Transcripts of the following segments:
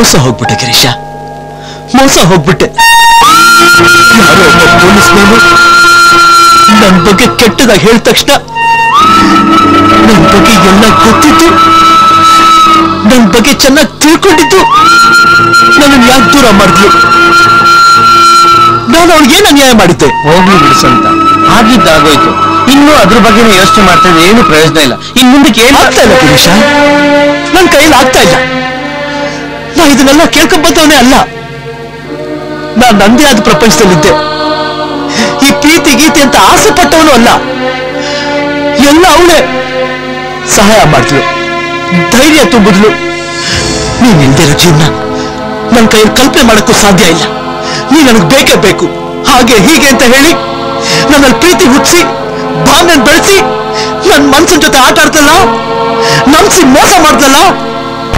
ಮೋಸ ಹೋಗ್ಬಿಟ್ಟೆ ಗಿರೀಶ, ಮೋಸ ಹೋಗ್ಬಿಟ್ಟೆ. ಯಾರೋ ಒಬ್ಬ ಪೊಲೀಸ್ನವನು ನನ್ನ ಬಗ್ಗೆ ಕೆಟ್ಟದಾಗಿ ಹೇಳಿದ ತಕ್ಷಣ ನನ್ನ ಬಗ್ಗೆ ಎಲ್ಲ ಗೊತ್ತಿದ್ದು, ನನ್ನ ಬಗ್ಗೆ ಚೆನ್ನಾಗಿ ತಿಳ್ಕೊಂಡಿದ್ದು ನನ್ನನ್ನು ಯಾಕೆ ದೂರ ಮಾಡಿದ್ಲು? ನಾನು ಅವಳಿಗೇನು ಅನ್ಯಾಯ ಮಾಡಿದ್ದೆ? ಹೋಗ್ಲಿ ಬಿಡಿಸಂತ, ಆಗಿದ್ದಾಗೋಯ್ತು. ಇನ್ನು ಅದ್ರ ಬಗ್ಗೆ ಯೋಚನೆ ಮಾಡ್ತಾ ಇದ್ರೆ ಏನು ಪ್ರಯೋಜನ ಇಲ್ಲ. ಇನ್ ಮುಂದಕ್ಕೆ ಏನು ಆಗ್ತಾ ಇಲ್ಲ ಗಿರೀಶ, ನನ್ನ ಕೈಯಲ್ಲಿ ಆಗ್ತಾ ಇಲ್ಲ. ನಾ ಇದನ್ನೆಲ್ಲ ಕೇಳ್ಕೊಂಬಂದವನೇ ಅಲ್ಲ. ನಾನು ನಂದೇ ಆದ ಪ್ರಪಂಚದಲ್ಲಿದ್ದೆ. ಈ ಪ್ರೀತಿ ಗೀತೆ ಅಂತ ಆಸೆ ಪಟ್ಟವನು ಅಲ್ಲ. ಎಲ್ಲ ಅವಳೇ ಸಹಾಯ ಮಾಡಿದ್ಲು, ಧೈರ್ಯ ತುಂಬಿದ್ಲು. ನೀನ್ ಇಲ್ದಿರೋ ಜೀವನ ನನ್ನ ಕೈಯಲ್ಲಿ ಕಲ್ಪನೆ ಮಾಡಕ್ಕೂ ಸಾಧ್ಯ ಇಲ್ಲ. ನೀ ನನಗೆ ಬೇಕೇ ಬೇಕು, ಹಾಗೆ ಹೀಗೆ ಅಂತ ಹೇಳಿ ನನ್ನಲ್ಲಿ ಪ್ರೀತಿ ಹುಟ್ಟಿಸಿ ಭಾವನೆ ಬೆಳೆಸಿ ನನ್ನ ಮನಸ್ಸಿನ ಜೊತೆ ಆಟ ಆಡ್ತಲ್ಲ, ನಂಬಿಸಿ ಮೋಸ ಮಾಡ್ತಲ್ಲ.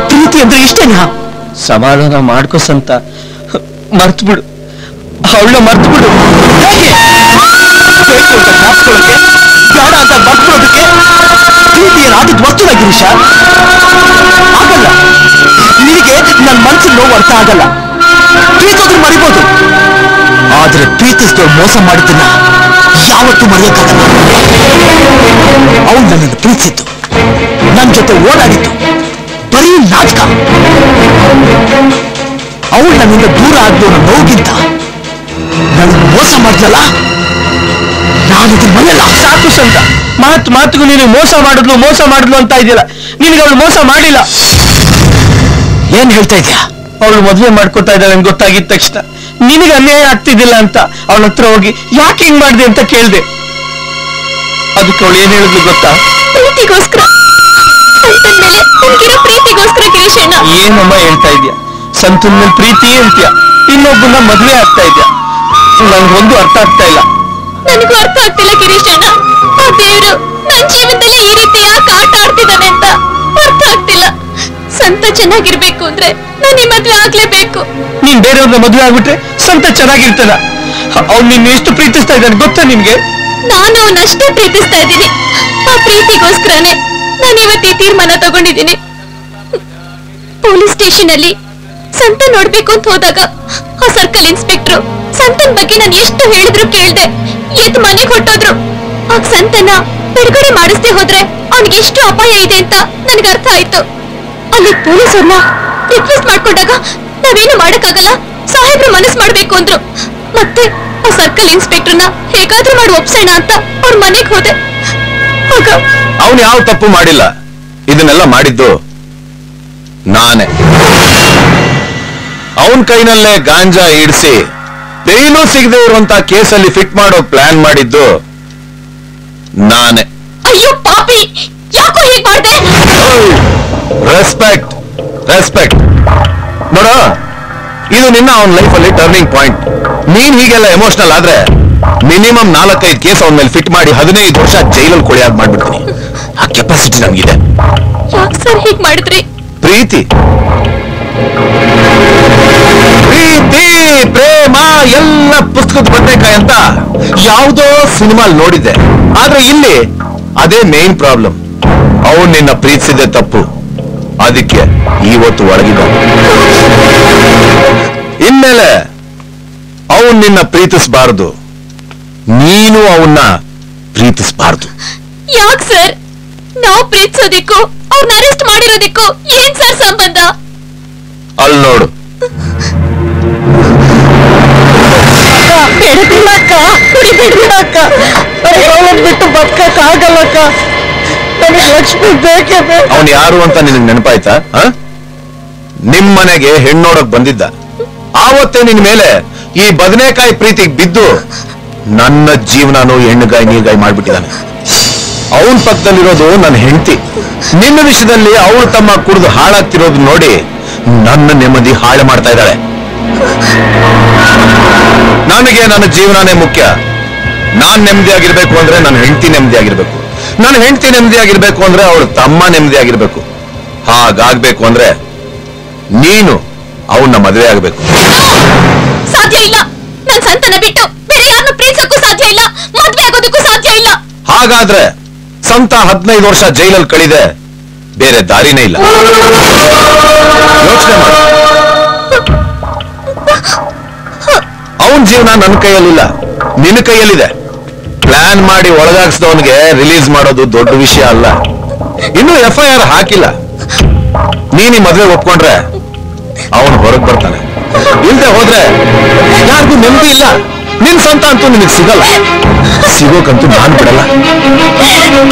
ಪ್ರೀತಿ ಅಂದ್ರೆ ಇಷ್ಟೇನಾ? ಸಮಾಧಾನ ಮಾಡ್ಕೋಸಂತ ಮರ್ತು ಬಿಡು, ಅವಳ ಮರ್ತು ಬಿಡು. ಹೇಗೆ ಬೇಕು ಅಂತ ಜ್ಞಾಪಿಸ್ಕೊಳ್ಳೋಕೆ, ಬೇಡ ಅಂತ ಮರ್ತ್ಕೊಳ್ಳೋದಕ್ಕೆ ಪ್ರೀತಿ ಏನಾದದ್ದು ವಸ್ತುನ ಗಿರೀಶ? ಆಗಲ್ಲ. ನಿನಗೆ ನನ್ನ ಮನಸ್ಸಿನ ನೋವು ಅರ್ಥ ಆಗಲ್ಲ. ಪ್ರೀತಿಸೋದ್ರ ಮರಿಬೋದು, ಆದ್ರೆ ಪ್ರೀತಿಸಿದವ್ರು ಮೋಸ ಮಾಡಿದ್ದನ್ನ ಯಾವತ್ತೂ ಮರೆಯೋಕ್ಕಾಗಲ್ಲ. ಅವಳು ನನ್ನನ್ನು ಪ್ರೀತಿಸಿದ್ದು, ನನ್ನ ಜೊತೆ ಓಡಾಡಿದ್ದು ಬರೀ ನಾಟಕ. ಅವಳು ನನ್ನಿಂದ ದೂರ ಆದ್ಲು ಅನ್ನೋ ನೋವಿಗಿಂತ ನನಗೆ ಮೋಸ ಮಾಡ್ದಲ್ಲ, ನಾನು ಇದನ್ನ ಮನೆಯಲ್ಲ. ಸಾಕು ಸಂತ, ಮಾತಿಗೂ ನೀನು ಮೋಸ ಮಾಡಿದ್ಲು ಅಂತ ಇದೆಯಲ್ಲ. ನಿನಗೆ ಅವಳು ಮೋಸ ಮಾಡಿಲ್ಲ. ಏನ್ ಹೇಳ್ತಾ ಇದ್ಯಾ? ಅವಳು ಮದುವೆ ಮಾಡ್ಕೊತಾ ಇದ್ದಾಳೆ ಅಂತ ಗೊತ್ತಾಗಿದ ತಕ್ಷಣ ನಿನಗೆ ಅನ್ಯಾಯ ಆಗ್ತಿದ್ದಿಲ್ಲ ಅಂತ ಅವಳ ಹತ್ರ ಹೋಗಿ ಯಾಕೆ ಹಿಂಗ್ ಮಾಡಿದೆ ಅಂತ ಕೇಳ್ದೆ. ಅದಕ್ಕೆ ಅವಳು ಏನ್ ಹೇಳಿದ್ಲು ಗೊತ್ತಾ? ಪ್ರೀತಿಗೋಸ್ಕರ, ಸಂತನ್ ಮೇಲೆ ನನಗಿರೋ ಪ್ರೀತಿಗೋಸ್ಕರ ಗಿರೀಶಣ್ಣ. ಏನಮ್ಮ ಹೇಳ್ತಾ ಇದ್ಯಾ? ಸಂತನ್ ಮೇಲೆ ಪ್ರೀತಿ ಅಂತ್ಯ, ಇನ್ನೊಬ್ಬನ ಮದುವೆ ಆಗ್ತಾ ಇದ್ಯಾ? ನಂಗೊಂದು ಅರ್ಥ ಆಗ್ತಾ ಇಲ್ಲ. ನನಗೂ ಅರ್ಥ ಆಗ್ತಿಲ್ಲ ಗಿರೀಶಣ್ಣ. ಆ ದೇವ್ರು ನನ್ನ ಜೀವನದಲ್ಲಿ ಈ ರೀತಿ ಯಾಕೆ ಆಟ ಆಡ್ತಿದ್ದಾನೆ ಅಂತ ಅರ್ಥ ಆಗ್ತಿಲ್ಲ. ಸಂತ ಚೆನ್ನಾಗಿರ್ಬೇಕು ಅಂದ್ರೆ ನಾನು ಈ ಮದ್ವೆ ಆಗ್ಲೇಬೇಕು. ನೀನ್ ಬೇರೆಯವ್ರನ್ನ ಮದುವೆ ಆಗ್ಬಿಟ್ರೆ ಸಂತ ಚೆನ್ನಾಗಿರ್ತಾನ? ಅವ್ನು ನಿನ್ನ ಎಷ್ಟು ಪ್ರೀತಿಸ್ತಾ ಇದ್ದಾನೆ ಗೊತ್ತಾ ನಿನ್ಗೆ? ನಾನು ಅವನಷ್ಟೇ ಪ್ರೀತಿಸ್ತಾ ಇದ್ದೀನಿ. ಆ ಪ್ರೀತಿಗೋಸ್ಕರನೇ ನಾನು ಇವತ್ತು ಈ ತೀರ್ಮಾನ ತಗೊಂಡಿದ್ದೀನಿ. ಪೊಲೀಸ್ ಸ್ಟೇಷನ್ ಅಲ್ಲಿ ಸಂತ ನೋಡ್ಬೇಕು ಅಂತ ಹೋದಾಗ ಆ ಸರ್ಕಲ್ ಇನ್ಸ್ಪೆಕ್ಟರ್ ಸಂತನ್ ಬಗ್ಗೆ ನಾನು ಎಷ್ಟು ಹೇಳಿದ್ರು ಕೇಳ್ದೆ ಎದ್ದು ಮನೆಗೆ ಹೊಟ್ಟೋದ್ರು. ಆಗ ಸಂತನ ಬಿಡುಗಡೆ ಮಾಡಿಸ್ದೆ ಹೋದ್ರೆ ಅವನಿಗೆ ಎಷ್ಟು ಅಪಾಯ ಇದೆ ಅಂತ ನನಗೆ ಅರ್ಥ ಆಯ್ತು. ಅಲ್ಲಿ ಪೊಲೀಸರನ್ನ ರಿಕ್ವೆಸ್ಟ್ ಮಾಡ್ಕೊಂಡಾಗ ನಾವೇನು ಮಾಡಕ್ಕಾಗಲ್ಲ, ಸಾಹೇಬ್ರು ಮನಸ್ಸು ಮಾಡ್ಬೇಕು ಅಂದ್ರು. ಮತ್ತೆ ಆ ಸರ್ಕಲ್ ಇನ್ಸ್ಪೆಕ್ಟರ್ನ ಹೇಗಾದ್ರೂ ಮಾಡಿ ಒಪ್ಸೋಣ ಅಂತ ಅವ್ರ ಮನೆಗೆ ಹೋದೆ. ಆಗ ಅವನು ಯಾವ ತಪ್ಪು ಮಾಡಿಲ್ಲ, ಇದನ್ನೆಲ್ಲ ಮಾಡಿದ್ದು ನಾನೇ. ಅವನ್ ಕೈನಲ್ಲೇ ಗಾಂಜಾ ಇಡಿಸಿ ಬೇಲೂ ಸಿಗದೆ ಇರುವಂತ ಕೇಸಲ್ಲಿ ಫಿಟ್ ಮಾಡೋ ಪ್ಲಾನ್ ಮಾಡಿದ್ದು ನಾನೇ. ಅಯ್ಯೋ ಪಾಪಿ, ಯಾಕೋ ಹೀಗೆ ಮಾಡ್ದೆ? Respect respect. ನೋಡ, ಇದು ನಿನ್ನ ಅವನ ಲೈಫಲ್ಲಿ ಟರ್ನಿಂಗ್ ಪಾಯಿಂಟ್. ನೀನ್ ಹೀಗೆಲ್ಲ ಎಮೋಷನಲ್ ಆದ್ರೆ ಮಿನಿಮಮ್ 4-5 ಕೇಸ್ ಅವನ ಮೇಲೆ ಫಿಟ್ ಮಾಡಿ 15 ವರ್ಷ ಜೈಲಲ್ಲಿ ಕೊಳೆಯಾಗಿ ಮಾಡ್ಬಿಡ್ತೀನಿ. ಆ ಕೆಪಾಸಿಟಿ ನಮ್ಗಿದೆ. ಯಾಕೆ ಸರ್ ಹೀಗೆ ಮಾಡಿದ್ರಿ? ಪ್ರೀತಿ ಪ್ರೀತಿ ಪ್ರೇಮ ಎಲ್ಲ ಪುಸ್ತಕದ ಬದನೆಕಾಯಿ ಅಂತ ಯಾವುದೋ ಸಿನಿಮಾ ನೋಡಿದ್ದೆ. ಆದ್ರೆ ಇಲ್ಲಿ ಅದೇ ಮೇನ್ ಪ್ರಾಬ್ಲಮ್. ಅವನು ನಿನ್ನ ಪ್ರೀತಿಸಿದೆ ತಪ್ಪು, ಅದಕ್ಕೆ ಇವತ್ತು ಒಳಗಿದ. ಇನ್ಮೇಲೆ ಅವನ್ ನಿನ್ನ ಪ್ರೀತಿಸಬಾರದು, ನೀನು ಅವನ್ನ ಪ್ರೀತಿಸಬಾರದು. ಯಾಕೆ ಸರ್? ನಾವು ಪ್ರೀತಿಸೋದಿಕ್ಕೂ ಅವ್ರನ್ನ ಅರೆಸ್ಟ್ ಮಾಡಿರೋದಿಕ್ಕೂ ಏನ್ ಸರ್ ಸಂಬಂಧ? ಅಲ್ಲಿ ನೋಡು. ಬಿಡಕ್ಕ, ಬಿಡಕ್ಕ, ಬಿಟ್ಟು ಬದುಕಕ್ ಆಗಲ್ಲಕ್ಕ. ನನಗೆ ಲಕ್ಷ್ಮಿ ಬೇಕೇ ಬೇಕು. ಅವನು ಯಾರು ಅಂತ ನಿನಗೆ ನೆನಪಾಯ್ತಾ? ನಿಮ್ಮನೆಗೆ ಹೆಣ್ಣೋಡಕ್ ಬಂದಿದ್ದ. ಆವತ್ತೇ ನಿನ್ ಮೇಲೆ ಈ ಬದನೆಕಾಯಿ ಪ್ರೀತಿಗೆ ಬಿದ್ದು ನನ್ನ ಜೀವನನು ಹೆಣ್ಣುಗಾಯಿ ನೀರ್ಗಾಯಿ ಮಾಡ್ಬಿಟ್ಟಿದ್ದಾನೆ. ಅವನ್ ಪಕ್ಕದಲ್ಲಿರೋದು ನನ್ನ ಹೆಂಡತಿ. ನಿನ್ನ ವಿಷಯದಲ್ಲಿ ಅವಳು ತಮ್ಮ ಕುಡಿದು ಹಾಳಾಗ್ತಿರೋದು ನೋಡಿ ನನ್ನ ನೆಮ್ಮದಿ ಹಾಳು ಮಾಡ್ತಾ ಇದ್ದಾಳೆ. ನನಗೆ ನನ್ನ ಜೀವನನೇ ಮುಖ್ಯ. ನಾನ್ ನೆಮ್ಮದಿಯಾಗಿರ್ಬೇಕು ಅಂದ್ರೆ ನನ್ನ ಹೆಂಡತಿ ನೆಮ್ಮದಿಯಾಗಿರ್ಬೇಕು. ನನ್ನ ಹೆಂಡತಿ ನೆಮ್ಮದಿಯಾಗಿರ್ಬೇಕು ಅಂದ್ರೆ ಅವಳು ತಮ್ಮ ನೆಮ್ಮದಿಯಾಗಿರ್ಬೇಕು. ಹಾಗಾಗ್ಬೇಕು ಅಂದ್ರೆ ನೀನು ಅವನ್ನ ಮದುವೆ ಆಗ್ಬೇಕು. ಸಾಧ್ಯ ಇಲ್ಲ. ನನ್ ಸಂತನ ಬಿಟ್ಟು ಬೇರೆ ಯಾರನ್ನು ಪ್ರೀತಿಸಕ್ಕೂ ಸಾಧ್ಯ ಇಲ್ಲ, ಮದ್ವೆ ಆಗೋದಕ್ಕೂ ಸಾಧ್ಯ ಇಲ್ಲ. ಹಾಗಾದ್ರೆ ಸಂತ 15 ವರ್ಷ ಜೈಲಲ್ಲಿ ಕಳಿದೆ, ಬೇರೆ ದಾರಿನೇ ಇಲ್ಲ. ಯೋಚನೆ ಮಾಡು. ಅವನ್ ಜೀವನ ನನ್ನ ಕೈಯಲ್ಲಿಲ್ಲ, ನಿನ್ನ ಕೈಯಲ್ಲಿದೆ. ಪ್ಲಾನ್ ಮಾಡಿ ಒಳಗಾಕ್ಸಿದವನಿಗೆ ರಿಲೀಸ್ ಮಾಡೋದು ದೊಡ್ಡ ವಿಷಯ ಅಲ್ಲ. ಇನ್ನೂ FIR ಹಾಕಿಲ್ಲ. ನೀನ್ ಈ ಮದ್ವೆ ಒಪ್ಕೊಂಡ್ರೆ ಅವನು ಹೊರಗ್ ಬರ್ತಾನೆ, ಇಲ್ದೆ ಹೋದ್ರೆ ಯಾರಿಗೂ ನೆಮ್ಮದಿ ಇಲ್ಲ. ನಿನ್ ಸ್ವಂತ ಅಂತೂ ನಿನಗೆ ಸಿಗಲ್ಲ, ಸಿಗೋಕಂತೂ ನಾನು ಬಿಡಲ್ಲ.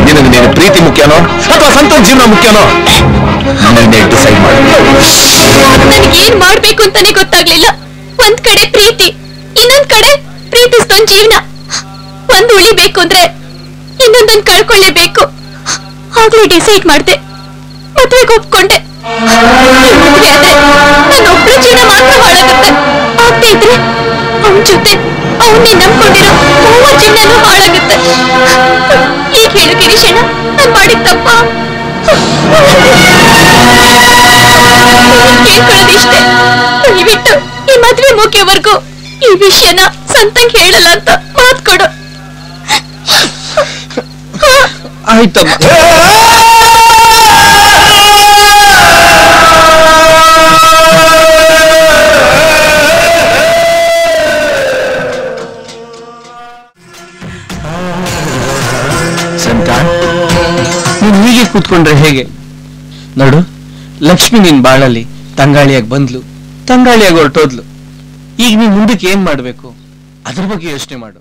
ನಿನಗೆ ನೀನು ಪ್ರೀತಿ ಮುಖ್ಯನೋ ಅಥವಾ ಸ್ವಂತ ಜೀವನ ಮುಖ್ಯನೋ ನೀನೇ ಡಿಸೈಡ್ ಮಾಡಿ. ನನಗೇನ್ ಮಾಡ್ಬೇಕು ಅಂತಾನೆ ಗೊತ್ತಾಗ್ಲಿಲ್ಲ. ಒಂದ್ ಕಡೆ ಪ್ರೀತಿ, ಇನ್ನೊಂದ್ ಕಡೆ ಪ್ರೀತಿಸ್ದೊಂದ್ ಜೀವನ. ಒಂದ್ ಉಳಿಬೇಕು ಅಂದ್ರೆ ಇನ್ನೊಂದೊಂದ್ ಕಳ್ಕೊಳ್ಳೇಬೇಕು. ಆಗ್ಲೇ ಡಿಸೈಡ್ ಮಾಡ್ದೆ, ಮದ್ವೆಗೆ ಒಪ್ಕೊಂಡೆ. ಮದ್ವೆ ಆದ್ರೆ ನನ್ನ ಒಬ್ಳ ಜೀವನ ಮಾತ್ರ ಹಾಳಾಗುತ್ತೆ. ಆಗ್ತಾ ಇದ್ರೆ ಅವನ್ ಜೊತೆ ಅವನ್ನೇ ನಂಬ್ಕೊಂಡಿರೋ ಮೂವರ್ ಜೀವನನೂ ಹಾಳಾಗುತ್ತೆ. ಈಗ ಹೇಳು ಗಿರೀಶಣ್ಣ, ನಾನ್ ಮಾಡಿದ ತಪ್ಪ? ಕೇಳ್ಕೊಳ್ಳೋದಿಷ್ಟೇ, ದಯವಿಟ್ಟು ಈ ಮದ್ವೆ ಮುಗಿಯೋವರೆಗೂ ಈ ವಿಷಯನ ಸಂತಂಗ್ ಹೇಳಲ್ಲ ಅಂತ ಮಾತ್ ಕೊಡು. ಆಯ್ತಮ್ಮ. ನೀನ್ ಹೀಗೆ ಕೂತ್ಕೊಂಡ್ರೆ ಹೇಗೆ? ನೋಡು, ಲಕ್ಷ್ಮಿ ನಿನ್ ಬಾಳಲ್ಲಿ ತಂಗಾಳಿಯಾಗಿ ಬಂದ್ಲು, ತಂಗಾಳಿಯಾಗಿ ಹೊರಟೋದ್ಲು. ಈಗ ನೀನ್ ಮುಂದಕ್ಕೆ ಏನ್ ಮಾಡ್ಬೇಕು ಅದ್ರ ಬಗ್ಗೆ ಯೋಚನೆ ಮಾಡು.